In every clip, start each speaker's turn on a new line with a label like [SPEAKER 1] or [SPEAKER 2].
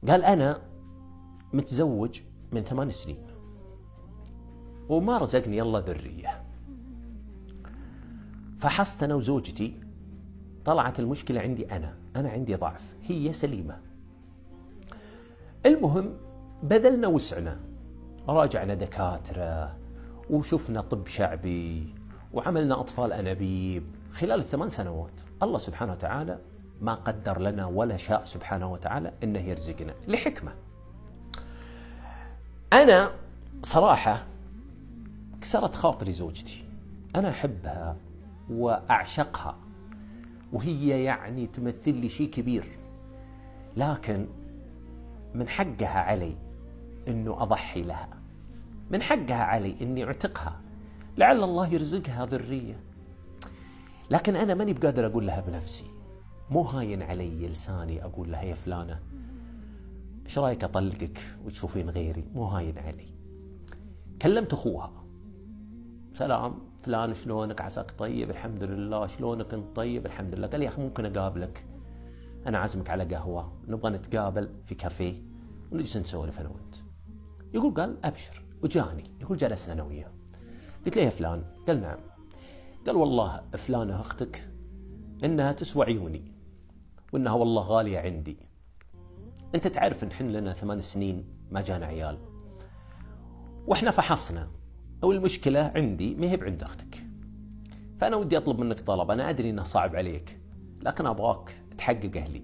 [SPEAKER 1] قال أنا متزوج من 8 سنين وما رزقني الله ذرية، فحصت أنا وزوجتي طلعت المشكلة عندي أنا عندي ضعف، هي سليمة. المهم بذلنا وسعنا، راجعنا دكاترة وشفنا طب شعبي وعملنا أطفال أنابيب خلال ال8 سنوات. الله سبحانه وتعالى ما قدر لنا ولا شاء سبحانه وتعالى إنه يرزقنا لحكمة. أنا صراحة كسرت خاطري زوجتي، أنا أحبها وأعشقها وهي يعني تمثل لي شيء كبير، لكن من حقها علي إنه أضحي لها، من حقها علي إني أعتقها، لعل الله يرزقها ذرية. لكن أنا ماني بقادر أقول لها بنفسي، مو هاين علي لساني أقول لها يا فلانة إيش رأيك أطلقك وتشوفين غيري، مو هاين علي. كلمت أخوها، سلام فلان شلونك، عساك طيب الحمد لله، شلونك انت طيب الحمد لله. قال يا أخي ممكن أقابلك، أنا عازمك على قهوة، نبغى نتقابل في كافيه ونجلس نسولف أنا وأنت. يقول قال أبشر، وجاني يقول جلسنا أنا وياه. قلت له يا فلان، قال نعم. قال والله فلانة أختك إنها تسوى عيوني وإنها والله غالية عندي، أنت تعرف إن حن لنا 8 سنين ما جانا عيال، وإحنا فحصنا أو المشكلة عندي ما هي بعند أختك، فأنا ودي أطلب منك طلب، أنا أدري إنه صعب عليك لكن أبغاك تحققه لي،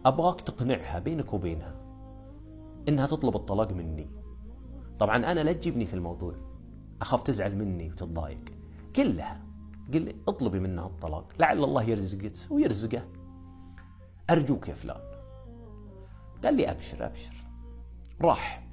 [SPEAKER 1] أبغاك تقنعها بينك وبينها إنها تطلب الطلاق مني. طبعا أنا لا تجيبني في الموضوع، أخاف تزعل مني وتتضايق. كلها قل لي اطلبي منها الطلاق لعل الله يرزقك ويرزقه، أرجوك يا فلان. قال لي أبشر أبشر. راح